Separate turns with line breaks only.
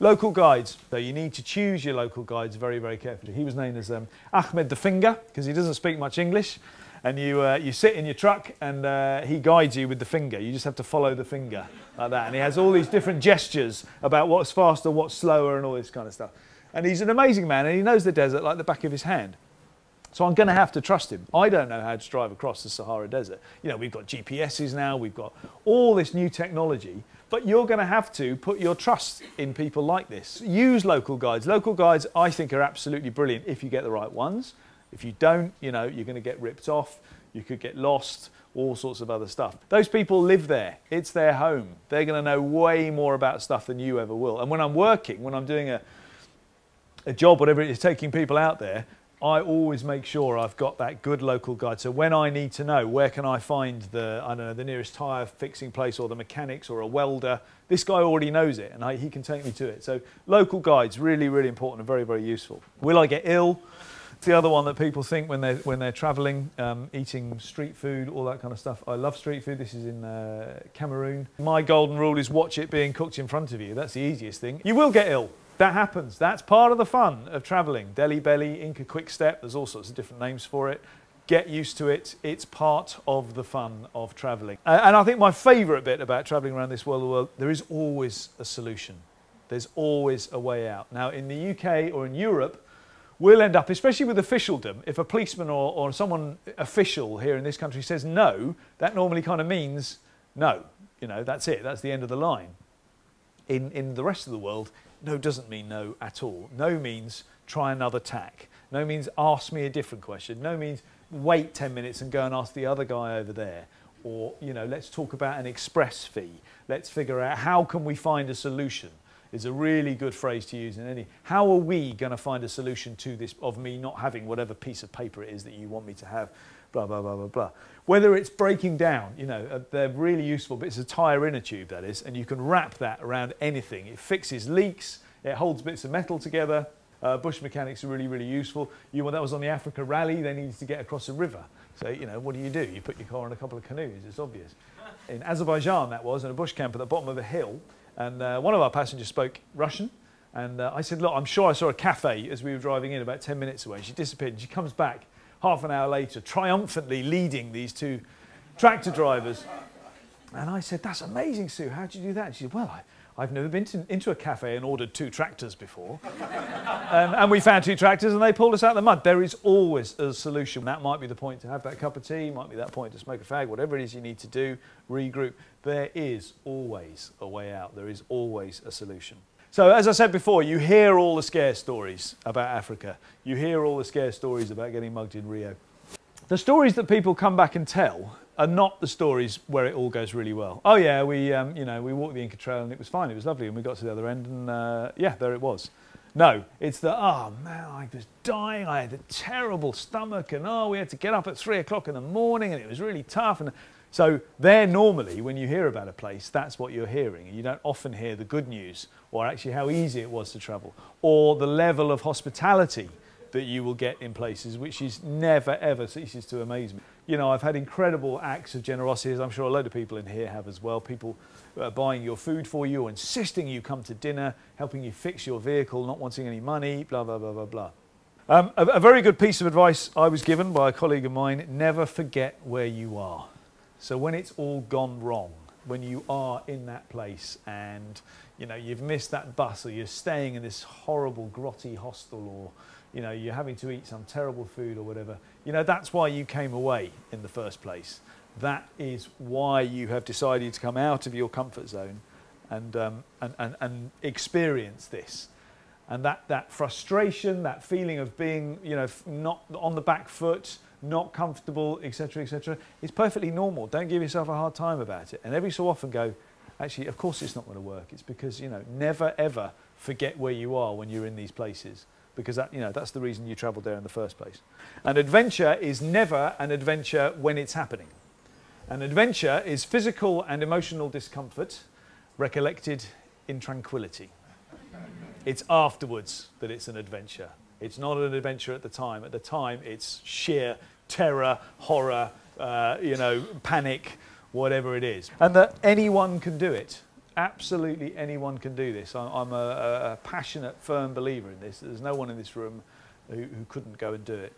Local guides. So you need to choose your local guides very, very carefully. He was named as Ahmed the Finger because he doesn't speak much English. And you sit in your truck and he guides you with the finger. You just have to follow the finger like that. And he has all these different gestures about what's faster, what's slower and all this kind of stuff. And he's an amazing man and he knows the desert like the back of his hand. So I'm going to have to trust him. I don't know how to drive across the Sahara Desert. You know, we've got GPSs now, we've got all this new technology, but you're going to have to put your trust in people like this. Use local guides. Local guides, I think, are absolutely brilliant if you get the right ones. If you don't, you know, you're going to get ripped off, you could get lost, all sorts of other stuff. Those people live there. It's their home. They're going to know way more about stuff than you ever will. And when I'm working, when I'm doing a job, whatever it is, taking people out there, I always make sure I've got that good local guide. So when I need to know where can I find the, I don't know, the nearest tyre fixing place or the mechanics or a welder, this guy already knows it and he can take me to it. So local guides, really, really important and very, very useful. Will I get ill? It's the other one that people think when they're travelling, eating street food, all that kind of stuff. I love street food. This is in Cameroon. My golden rule is watch it being cooked in front of you. That's the easiest thing. You will get ill. That happens. That's part of the fun of travelling. Deli Belly, Inca quickstep. There's all sorts of different names for it. Get used to it. It's part of the fun of travelling. And I think my favourite bit about travelling around this world, there is always a solution. There's always a way out. Now, in the UK or in Europe, we'll end up, especially with officialdom, if a policeman or someone official here in this country says no, that normally kind of means no. You know, that's it. That's the end of the line. In the rest of the world, no doesn't mean no at all. No means try another tack. No means ask me a different question. No means wait 10 minutes and go and ask the other guy over there. Or, you know, let's talk about an express fee. Let's figure out how can we find a solution. Is a really good phrase to use in any. How are we going to find a solution to this of me not having whatever piece of paper it is that you want me to have, blah, blah, blah, blah, blah. Whether it's breaking down, you know, they're really useful, but it's a tyre inner tube, that is, and you can wrap that around anything. It fixes leaks, it holds bits of metal together. Bush mechanics are really, really useful. That was on the Africa Rally, they needed to get across a river. So, you know, what do? You put your car on a couple of canoes, it's obvious. In Azerbaijan, that was, in a bush camp at the bottom of a hill. And one of our passengers spoke Russian. And I said, look, I'm sure I saw a cafe as we were driving in about 10 minutes away. She disappeared. And she comes back half an hour later, triumphantly leading these two tractor drivers. And I said, that's amazing, Sue. How'd you do that? And she said, well, I've never been into a cafe and ordered 2 tractors before. And we found 2 tractors and they pulled us out of the mud. There is always a solution. That might be the point to have that cup of tea, might be that point to smoke a fag, whatever it is you need to do, regroup. There is always a way out. There is always a solution. So as I said before, you hear all the scare stories about Africa. You hear all the scare stories about getting mugged in Rio. The stories that people come back and tell are not the stories where it all goes really well. Oh yeah, we walked the Inca Trail and it was fine, it was lovely, and we got to the other end and yeah, there it was. No, it's the, oh man, I was dying, I had a terrible stomach and oh, we had to get up at 3 o'clock in the morning and it was really tough. And so there normally, when you hear about a place, that's what you're hearing. You don't often hear the good news or actually how easy it was to travel or the level of hospitality that you will get in places, which is never ever ceases to amaze me. You know, I've had incredible acts of generosity, as I'm sure a load of people in here have as well. People buying your food for you, or insisting you come to dinner, helping you fix your vehicle, not wanting any money, blah, blah, blah, blah, blah. A very good piece of advice I was given by a colleague of mine, never forget where you are. So when it's all gone wrong, when you are in that place and, you know, you've missed that bus or you're staying in this horrible grotty hostel or, you know, you're having to eat some terrible food or whatever, you know, that's why you came away in the first place. That is why you have decided to come out of your comfort zone and experience this. And that frustration, that feeling of being, you know, not on the back foot, not comfortable, etc., is perfectly normal. Don't give yourself a hard time about it. And every so often go, actually, of course it's not going to work. It's because, you know, never ever forget where you are when you're in these places. Because that, you know, that's the reason you travelled there in the first place. An adventure is never an adventure when it's happening. An adventure is physical and emotional discomfort recollected in tranquillity. It's afterwards that it's an adventure. It's not an adventure at the time. At the time, it's sheer terror, horror, you know, panic, whatever it is. And that anyone can do it. Absolutely anyone can do this. I'm a passionate, firm believer in this. There's no one in this room who couldn't go and do it.